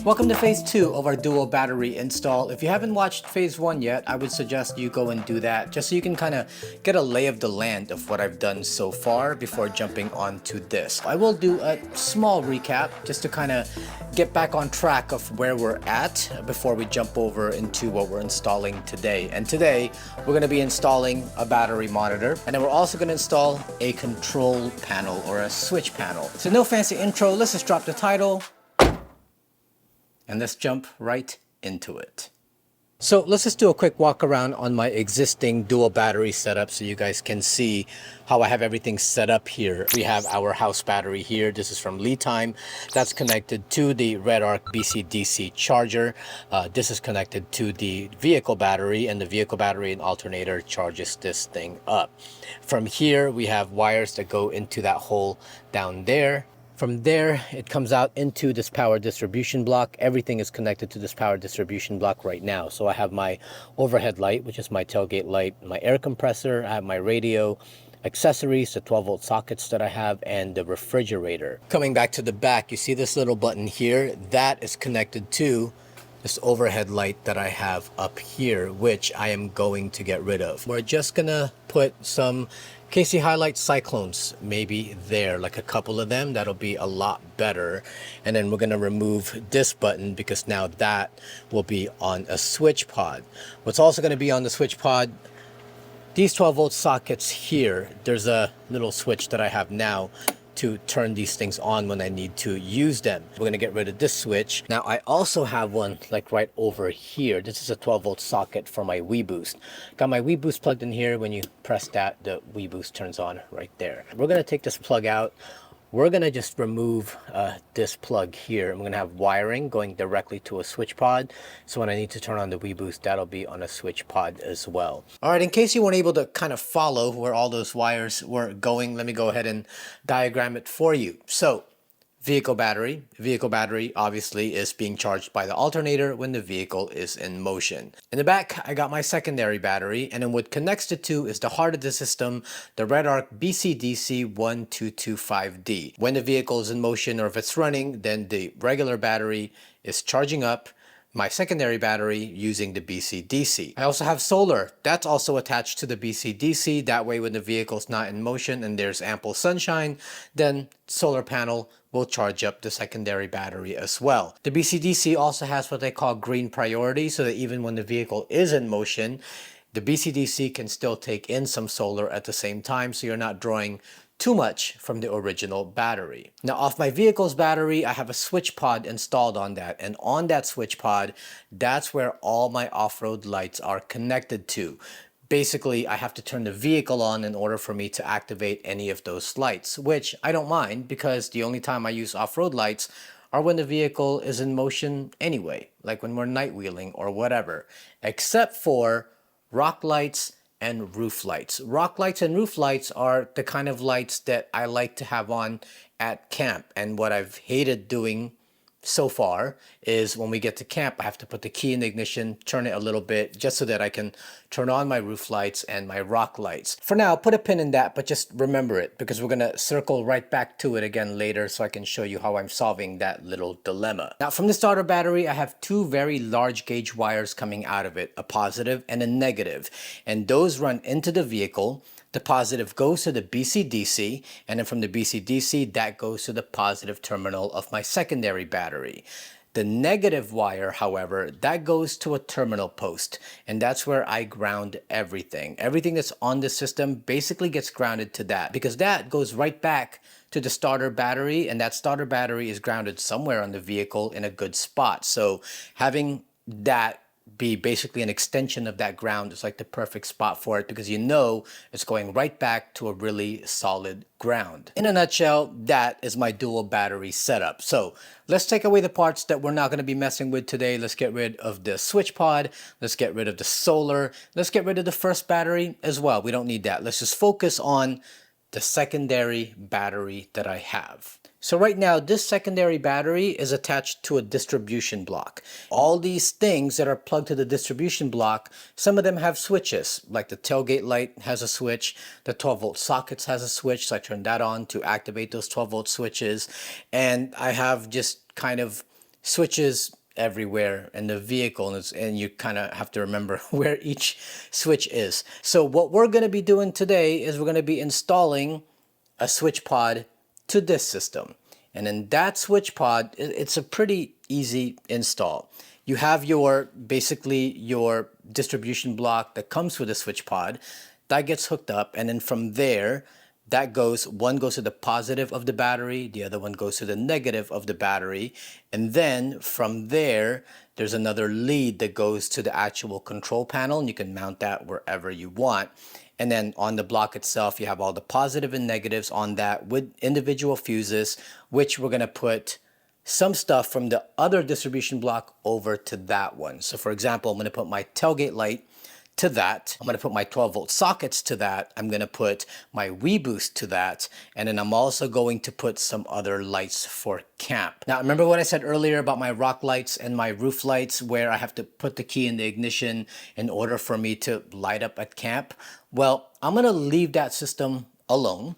Welcome to phase 2 of our dual battery install. If you haven't watched phase 1 yet, I would suggest you go and do that just so you can kind of get a lay of the land of what I've done so far before jumping onto this. I will do a small recap just to kind of get back on track of where we're at before we jump over into what we're installing today. And today we're going to be installing a battery monitor, and then we're also going to install a control panel or a switch panel. So no fancy intro, let's just drop the title and let's jump right into it. So let's just do a quick walk around on my existing dual battery setup so you guys can see how I have everything set up here. We have our house battery here. This is from Lead Time. That's connected to the Redarc BC-DC charger. This is connected to the vehicle battery, and the vehicle battery and alternator charges this thing up. From here, we have wires that go into that hole down there. From there, it comes out into this power distribution block. Everything is connected to this power distribution block right now. So I have my overhead light, which is my tailgate light, my air compressor, I have my radio, accessories, the 12-volt sockets that I have, and the refrigerator. Coming back to the back, you see this little button here? That is connected to this overhead light that I have up here, which I am going to get rid of. We're just gonna put some KC Highlight Cyclones maybe there, like a couple of them. That'll be a lot better. And then we're gonna remove this button because now that will be on a switch pod. What's also gonna be on the switch pod, these 12-volt sockets here. There's a little switch that I have now to turn these things on when I need to use them. We're gonna get rid of this switch. Now I also have one like right over here. This is a 12-volt socket for my Wii Boost. Got my Wii Boost plugged in here. When you press that, the Wii Boost turns on right there. We're gonna take this plug out. We're gonna just remove this plug here. I'm gonna have wiring going directly to a switch pod. So when I need to turn on the Wii Boost, that'll be on a switch pod as well. All right, in case you weren't able to kind of follow where all those wires were going, let me go ahead and diagram it for you. So vehicle battery obviously is being charged by the alternator when the vehicle is in motion. In the back, I got my secondary battery, and then what connects the two is the heart of the system, the Redarc BC-DC 1225D. When the vehicle is in motion or if it's running, then the regular battery is charging up my secondary battery using the BC-DC. I also have solar. That's also attached to the BC-DC. That way when the vehicle's not in motion and there's ample sunshine, then solar panel will charge up the secondary battery as well. The BC-DC also has what they call green priority, so that even when the vehicle is in motion, the BC-DC can still take in some solar at the same time, so you're not drawing too much from the original battery. Now off my vehicle's battery, I have a switch pod installed on that, and on that switch pod, that's where all my off-road lights are connected to. Basically, I have to turn the vehicle on in order for me to activate any of those lights, which I don't mind because the only time I use off-road lights are when the vehicle is in motion anyway, like when we're night wheeling or whatever, except for rock lights and roof lights. Rock lights and roof lights are the kind of lights that I like to have on at camp, and what I've hated doing so far is when we get to camp, I have to put the key in the ignition, turn it a little bit just so that I can turn on my roof lights and my rock lights. For now, put a pin in that, but just remember it because we're gonna circle right back to it again later so I can show you how I'm solving that little dilemma. Now from the starter battery, I have two very large gauge wires coming out of it, a positive and a negative, and those run into the vehicle. The positive goes to the BC-DC, and then from the BC-DC, that goes to the positive terminal of my secondary battery. The negative wire, however, that goes to a terminal post, and that's where I ground everything. Everything that's on the system basically gets grounded to that, because that goes right back to the starter battery, and that starter battery is grounded somewhere on the vehicle in a good spot. So having that be basically an extension of that ground is like the perfect spot for it, because you know it's going right back to a really solid ground. In a nutshell, that is my dual battery setup. So let's take away the parts that we're not going to be messing with today. Let's get rid of the switch pod. Let's get rid of the solar. Let's get rid of the first battery as well. We don't need that. Let's just focus on the secondary battery that I have. So right now, this secondary battery is attached to a distribution block. All these things that are plugged to the distribution block, some of them have switches, like the tailgate light has a switch, the 12-volt sockets has a switch, so I turn that on to activate those 12-volt switches, and I have just kind of switches everywhere in the vehicle, and you kind of have to remember where each switch is. So what we're going to be doing today is we're going to be installing a switch pod to this system. And in that switch pod, it's a pretty easy install. You have basically your distribution block that comes with a switch pod that gets hooked up, and then from there one goes to the positive of the battery, the other one goes to the negative of the battery, and then from there there's another lead that goes to the actual control panel, and you can mount that wherever you want. And then on the block itself, you have all the positive and negatives on that with individual fuses, which we're going to put some stuff from the other distribution block over to that one. So for example, I'm going to put my tailgate light to that. I'm going to put my 12-volt sockets to that. I'm going to put my Wii Boost to that. And then I'm also going to put some other lights for camp. Now, remember what I said earlier about my rock lights and my roof lights, where I have to put the key in the ignition in order for me to light up at camp? Well, I'm going to leave that system alone,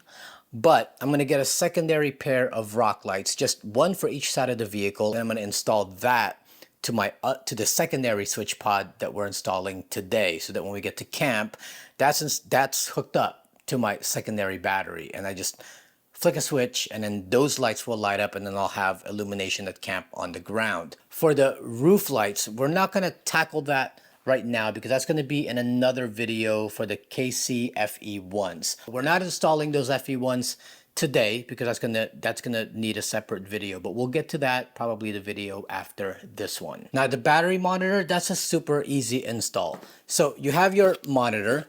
but I'm going to get a secondary pair of rock lights, just one for each side of the vehicle, and I'm going to install that to the secondary switch pod that we're installing today, so that when we get to camp, that's hooked up to my secondary battery, and I just flick a switch and then those lights will light up, and then I'll have illumination at camp on the ground. For the roof lights, we're not going to tackle that right now because that's going to be in another video for the KC FE1s. We're not installing those FE1s today because that's gonna need a separate video, but we'll get to that, probably the video after this one. Now the battery monitor, that's a super easy install. So you have your monitor,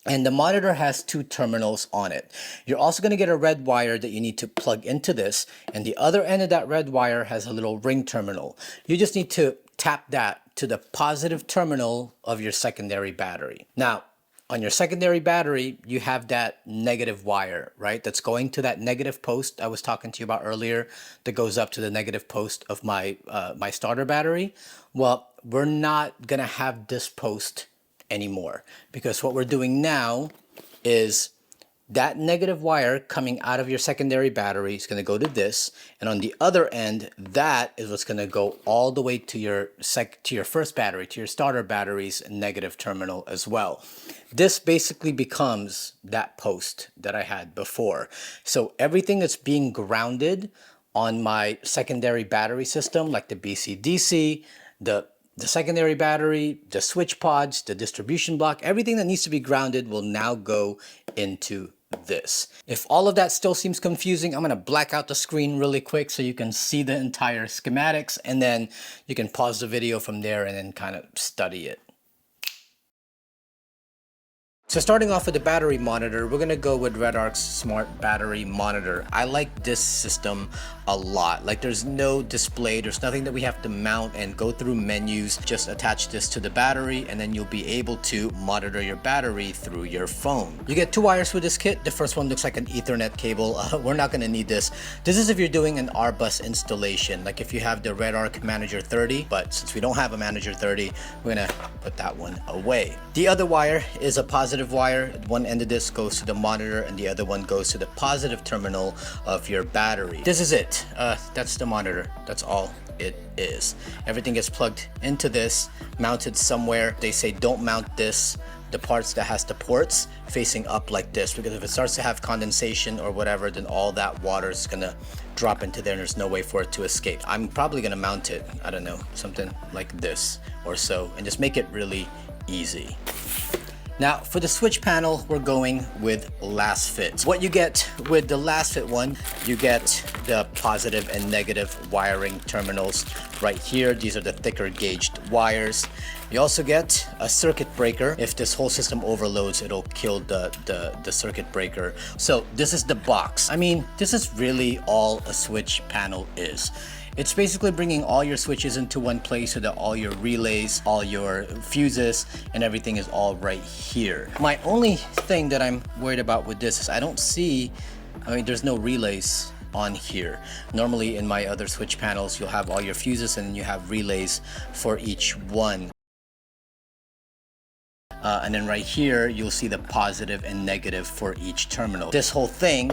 and the monitor has two terminals on it. You're also going to get a red wire that you need to plug into this, and the other end of that red wire has a little ring terminal. You just need to tap that to the positive terminal of your secondary battery. Now, on your secondary battery, you have that negative wire, right? That's going to that negative post I was talking to you about earlier that goes up to the negative post of my my starter battery. Well, we're not gonna have this post anymore, because what we're doing now is that negative wire coming out of your secondary battery is going to go to this, and on the other end, that is what's going to go all the way to your first battery, to your starter battery's negative terminal as well. This basically becomes that post that I had before. So everything that's being grounded on my secondary battery system, like the BCDC, the secondary battery, the switch pods, the distribution block, everything that needs to be grounded will now go into this. If all of that still seems confusing, I'm going to black out the screen really quick so you can see the entire schematics, and then you can pause the video from there and then kind of study it. So starting off with the battery monitor, we're going to go with Redarc's Smart Battery Monitor. I like this system a lot. Like, there's no display, there's nothing that we have to mount and go through menus. Just attach this to the battery and then you'll be able to monitor your battery through your phone. You get two wires with this kit. The first one looks like an Ethernet cable. We're not going to need this. This is if you're doing an R-Bus installation, like if you have the Redarc Manager 30, but since we don't have a Manager 30, we're going to put that one away. The other wire is a positive wire. One end of this goes to the monitor and the other one goes to the positive terminal of your battery. This is it. That's the monitor. That's all it is. Everything gets plugged into this, mounted somewhere. They say don't mount the parts that has the ports facing up like this, because if it starts to have condensation or whatever, then all that water is gonna drop into there and there's no way for it to escape. I'm probably gonna mount it, I don't know, something like this or so, and just make it really easy. Now for the switch panel, we're going with LasFit. What you get with the LasFit one, you get the positive and negative wiring terminals right here. These are the thicker gauged wires. You also get a circuit breaker. If this whole system overloads, it'll kill the circuit breaker. So this is the box. I mean, this is really all a switch panel is. It's basically bringing all your switches into one place so that all your relays, all your fuses, and everything is all right here. My only thing that I'm worried about with this is I don't see, I mean, there's no relays on here. Normally in my other switch panels, you'll have all your fuses and you have relays for each one. And then right here, you'll see the positive and negative for each terminal. This whole thing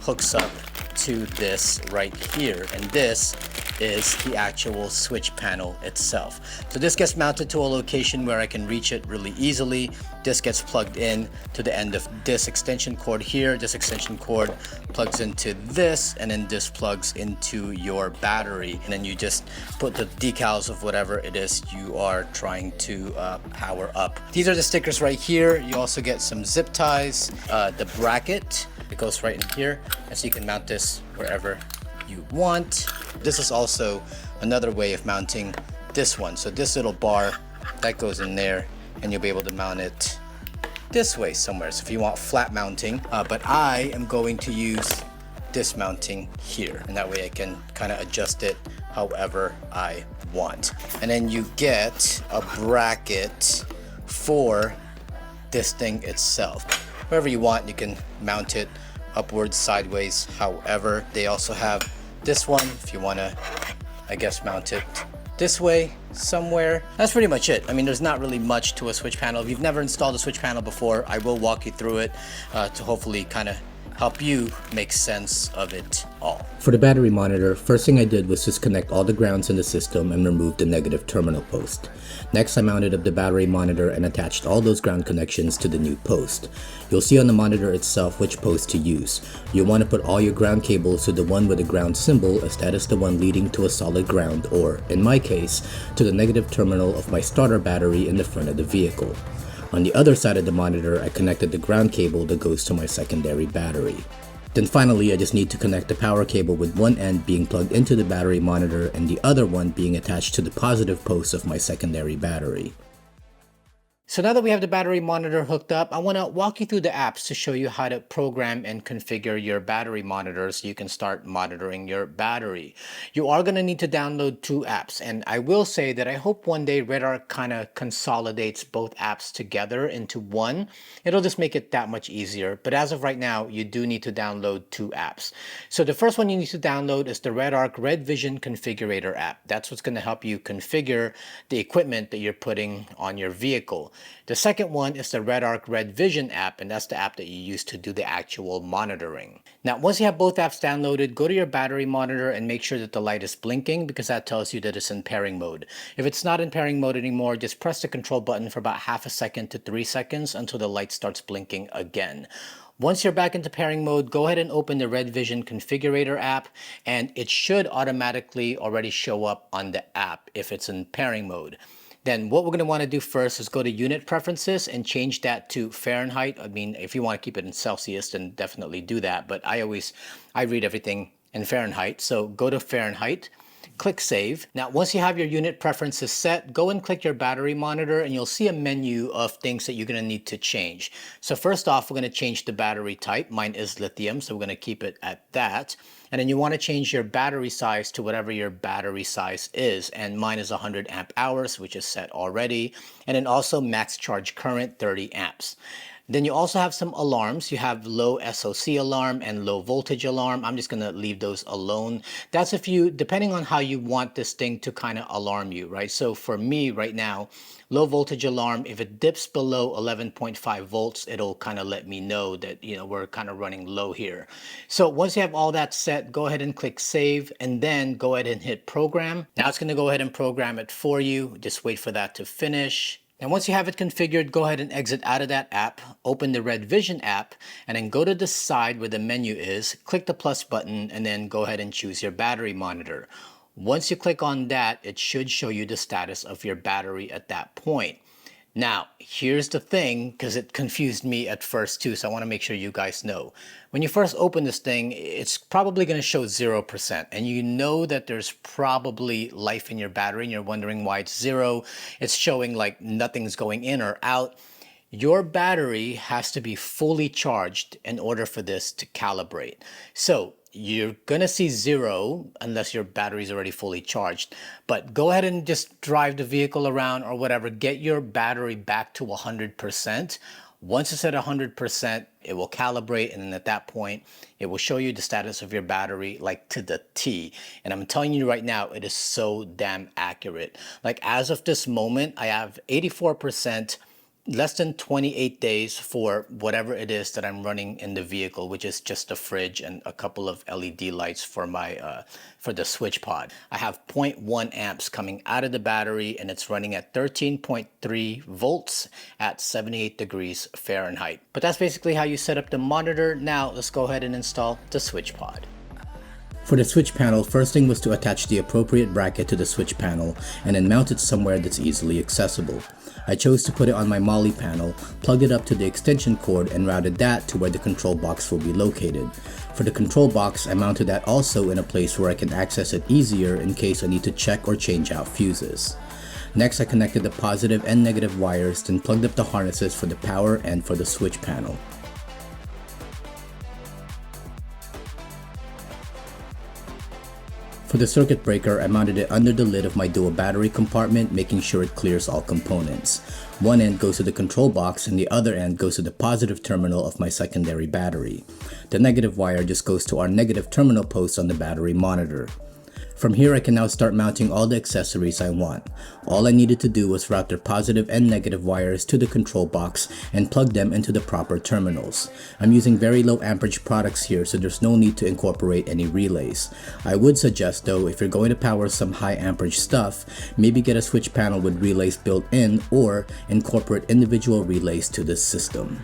hooks up to this right here, and this is the actual switch panel itself. So this gets mounted to a location where I can reach it really easily. This gets plugged in to the end of this extension cord here. This extension cord plugs into this, and then this plugs into your battery. And then you just put the decals of whatever it is you are trying to power up. These are the stickers right here. You also get some zip ties, the bracket. It goes right in here, and so you can mount this wherever you want. This is also another way of mounting this one. So this little bar that goes in there, and you'll be able to mount it this way somewhere. So if you want flat mounting, but I am going to use this mounting here, and that way I can kind of adjust it however I want. And then you get a bracket for this thing itself. Wherever you want, you can mount it upwards, sideways, however. They also have this one if you want to, I guess, mount it this way somewhere. That's pretty much it. I mean, there's not really much to a switch panel. If you've never installed a switch panel before, I will walk you through it to hopefully kind of help you make sense of it all. For the battery monitor, first thing I did was just connect all the grounds in the system and remove the negative terminal post. Next, I mounted up the battery monitor and attached all those ground connections to the new post. You'll see on the monitor itself which post to use. You'll want to put all your ground cables to the one with the ground symbol, as that is the one leading to a solid ground, or in my case, to the negative terminal of my starter battery in the front of the vehicle. On the other side of the monitor, I connected the ground cable that goes to my secondary battery. Then finally, I just need to connect the power cable with one end being plugged into the battery monitor and the other one being attached to the positive post of my secondary battery. So now that we have the battery monitor hooked up, I want to walk you through the apps to show you how to program and configure your battery monitor so you can start monitoring your battery. You are going to need to download 2 apps, and I will say that I hope one day Redarc kind of consolidates both apps together into one. It'll just make it that much easier, but as of right now, you do need to download 2 apps. So the first one you need to download is the Redarc Red Vision Configurator app. That's what's going to help you configure the equipment that you're putting on your vehicle. The second one is the Redarc Red Vision app, and that's the app that you use to do the actual monitoring. Now, once you have both apps downloaded, go to your battery monitor and make sure that the light is blinking, because that tells you that it's in pairing mode. If it's not in pairing mode anymore, just press the control button for about half a second to 3 seconds until the light starts blinking again. Once you're back into pairing mode, go ahead and open the Red Vision Configurator app, and it should automatically already show up on the app if it's in pairing mode. Then what we're going to want to do first is go to unit preferences and change that to Fahrenheit. I mean, if you want to keep it in Celsius, then definitely do that. But I read everything in Fahrenheit. So go to Fahrenheit, click save. Now, once you have your unit preferences set, go and click your battery monitor, and you'll see a menu of things that you're going to need to change. So first off, we're going to change the battery type. Mine is lithium, so we're going to keep it at that. And then you want to change your battery size to whatever your battery size is. And mine is 100 amp hours, which is set already. And then also max charge current, 30 amps. Then you also have some alarms. You have low SOC alarm and low voltage alarm. I'm just going to leave those alone. That's if you, depending on how you want this thing to kind of alarm you, right? So for me right now, low voltage alarm, if it dips below 11.5 volts, it'll kind of let me know that, you know, we're kind of running low here. So once you have all that set, go ahead and click save, and then go ahead and hit program. Now it's going to go ahead and program it for you. Just wait for that to finish. And once you have it configured, go ahead and exit out of that app, open the Red Vision app, and then go to the side where the menu is, click the plus button, and then go ahead and choose your battery monitor. Once you click on that, it should show you the status of your battery at that point. Now, here's the thing, because it confused me at first too, so I want to make sure you guys know. When you first open this thing, it's probably going to show 0%, and you know that there's probably life in your battery, and you're wondering why it's 0. It's showing like nothing's going in or out. Your battery has to be fully charged in order for this to calibrate. So you're gonna see 0 unless your battery is already fully charged. But go ahead and just drive the vehicle around or whatever. Get your battery back to 100%. Once it's at 100%, it will calibrate, and then at that point, it will show you the status of your battery like to the T. And I'm telling you right now, it is so damn accurate. Like as of this moment, I have 84%, less than 28 days for whatever it is that I'm running in the vehicle, which is just a fridge and a couple of LED lights for my for the switch pod. I have 0.1 amps coming out of the battery, and it's running at 13.3 volts at 78 degrees Fahrenheit. But that's basically how you set up the monitor. Now let's go ahead and install the switch pod. For the switch panel, first thing was to attach the appropriate bracket to the switch panel and then mount it somewhere that's easily accessible. I chose to put it on my Molly panel, plugged it up to the extension cord, and routed that to where the control box will be located. For the control box, I mounted that also in a place where I can access it easier in case I need to check or change out fuses. Next, I connected the positive and negative wires, then plugged up the harnesses for the power and for the switch panel. For the circuit breaker, I mounted it under the lid of my dual battery compartment, making sure it clears all components. One end goes to the control box and the other end goes to the positive terminal of my secondary battery. The negative wire just goes to our negative terminal post on the battery monitor. From here, I can now start mounting all the accessories I want. All I needed to do was route their positive and negative wires to the control box and plug them into the proper terminals. I'm using very low amperage products here, so there's no need to incorporate any relays. I would suggest though, if you're going to power some high amperage stuff, maybe get a switch panel with relays built in or incorporate individual relays to this system.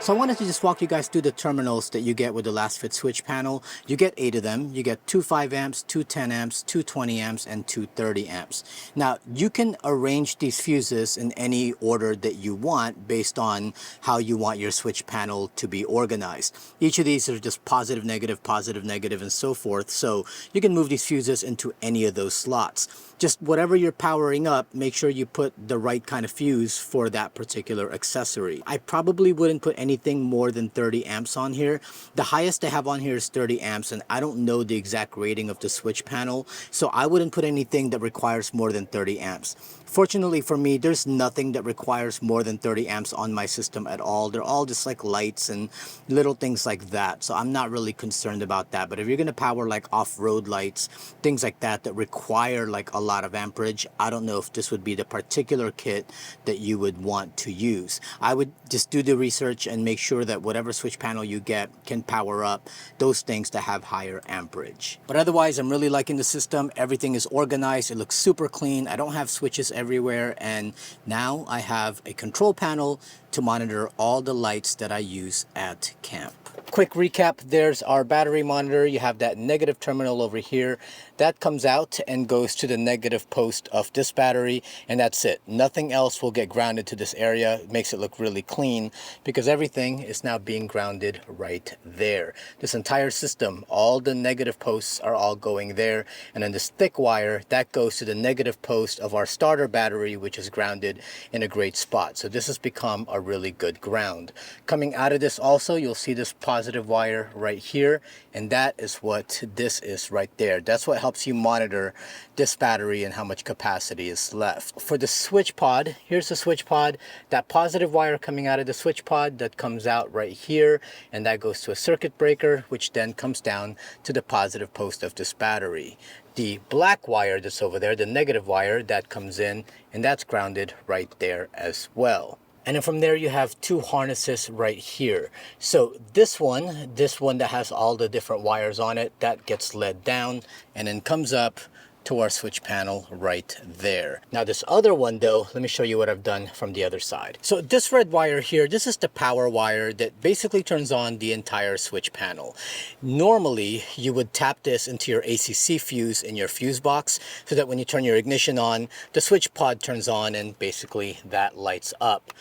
So I wanted to just walk you guys through the terminals that you get with the LasFit switch panel. You get 8 of them. You get 2 5 amps, 2 10 amps, 2 20 amps, and 2 30 amps. Now, you can arrange these fuses in any order that you want based on how you want your switch panel to be organized. Each of these are just positive, negative, and so forth. So you can move these fuses into any of those slots. Just whatever you're powering up, make sure you put the right kind of fuse for that particular accessory. I probably wouldn't put anything more than 30 amps on here. The highest I have on here is 30 amps, and I don't know the exact rating of the switch panel, so I wouldn't put anything that requires more than 30 amps. Fortunately for me, there's nothing that requires more than 30 amps on my system at all. They're all just like lights and little things like that, so I'm not really concerned about that. But if you're going to power like off-road lights, things like that that require like a lot of amperage, I don't know if this would be the particular kit that you would want to use. I would just do the research and make sure that whatever switch panel you get can power up those things that have higher amperage. But otherwise, I'm really liking the system. Everything is organized. It looks super clean. I don't have switches everywhere, and now I have a control panel to monitor all the lights that I use at camp. Quick recap, there's our battery monitor. You have that negative terminal over here. That comes out and goes to the negative post of this battery, and that's it. Nothing else will get grounded to this area. It makes it look really clean because everything is now being grounded right there. This entire system, all the negative posts are all going there, and then this thick wire, that goes to the negative post of our starter battery, which is grounded in a great spot. So this has become a really good ground. Coming out of this also, you'll see this positive wire right here, and that is what this is right there. That's what helps you monitor this battery and how much capacity is left. For the switch pod, here's the switch pod. That positive wire coming out of the switch pod, that comes out right here, and that goes to a circuit breaker, which then comes down to the positive post of this battery. The black wire that's over there, the negative wire, that comes in, and that's grounded right there as well. And then from there you have two harnesses right here. So this one that has all the different wires on it, that gets led down and then comes up to our switch panel right there. Now this other one though, let me show you what I've done from the other side. So this red wire here, this is the power wire that basically turns on the entire switch panel. Normally you would tap this into your ACC fuse in your fuse box so that when you turn your ignition on, the switch pod turns on and basically that lights up.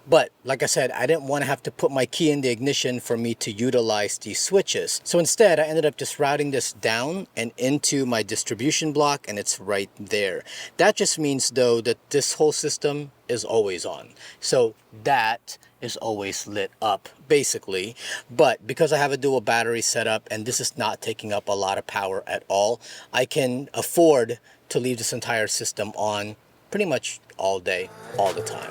But like I said, I didn't want to have to put my key in the ignition for me to utilize these switches. So instead I ended up just routing this down and into my distribution block, and it's right there. That just means though that this whole system is always on. So that is always lit up basically. But because I have a dual battery setup and this is not taking up a lot of power at all, I can afford to leave this entire system on pretty much all day, all the time.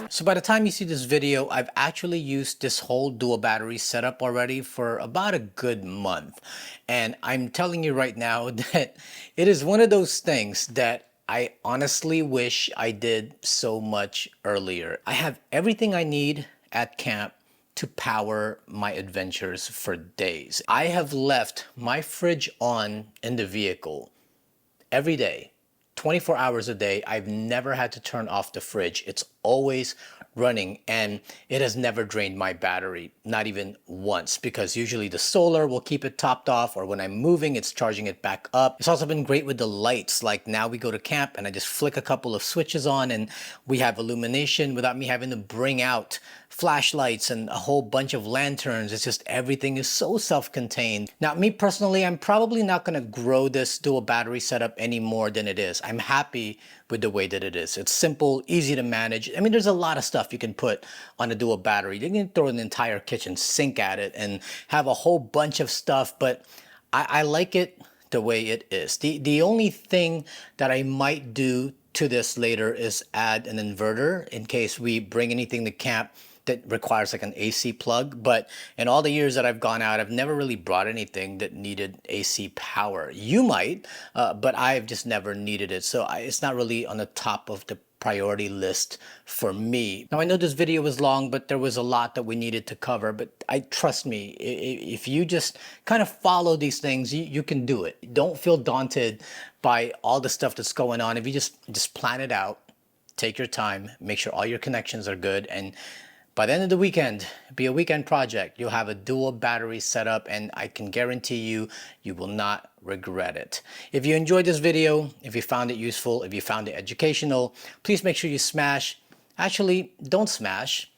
So by the time you see this video, I've actually used this whole dual battery setup already for about a good month. And I'm telling you right now that it is one of those things that I honestly wish I did so much earlier. I have everything I need at camp to power my adventures for days. I have left my fridge on in the vehicle every day. 24 hours a day. I've never had to turn off the fridge. It's always running and it has never drained my battery, not even once, because usually the solar will keep it topped off, or when I'm moving, it's charging it back up. It's also been great with the lights. Like now we go to camp and I just flick a couple of switches on and we have illumination without me having to bring out flashlights and a whole bunch of lanterns. It's just everything is so self-contained. Now, me personally, I'm probably not going to grow this dual battery setup any more than it is. I'm happy with the way that it is. It's simple, easy to manage. I mean, there's a lot of stuff you can put on a dual battery. You can throw an entire kitchen sink at it and have a whole bunch of stuff, but I like it the way it is. The only thing that I might do to this later is add an inverter in case we bring anything to camp that requires like an AC plug. But in all the years that I've gone out, I've never really brought anything that needed AC power. You might, but I've just never needed it. So it's not really on the top of the priority list for me. Now I know this video was long, but there was a lot that we needed to cover, but trust me, if you just kind of follow these things, you can do it. Don't feel daunted by all the stuff that's going on. If you just plan it out, take your time, make sure all your connections are good, and by the end of the weekend, be a weekend project, you'll have a dual battery setup, and I can guarantee you, you will not regret it. If you enjoyed this video, if you found it useful, if you found it educational, please make sure you don't smash,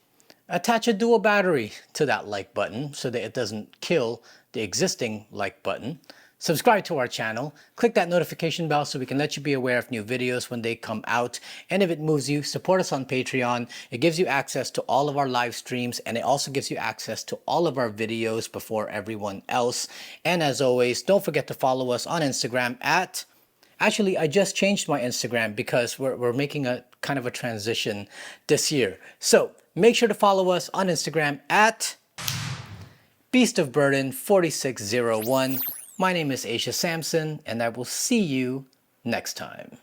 attach a dual battery to that like button so that it doesn't kill the existing like button. Subscribe to our channel, click that notification bell so we can let you be aware of new videos when they come out. And if it moves you, support us on Patreon. It gives you access to all of our live streams, and it also gives you access to all of our videos before everyone else. And as always, don't forget to follow us on Instagram at... Actually, I just changed my Instagram because we're making a kind of a transition this year. So make sure to follow us on Instagram at Beast of Burden 4601. My name is Asia Sampson, and I will see you next time.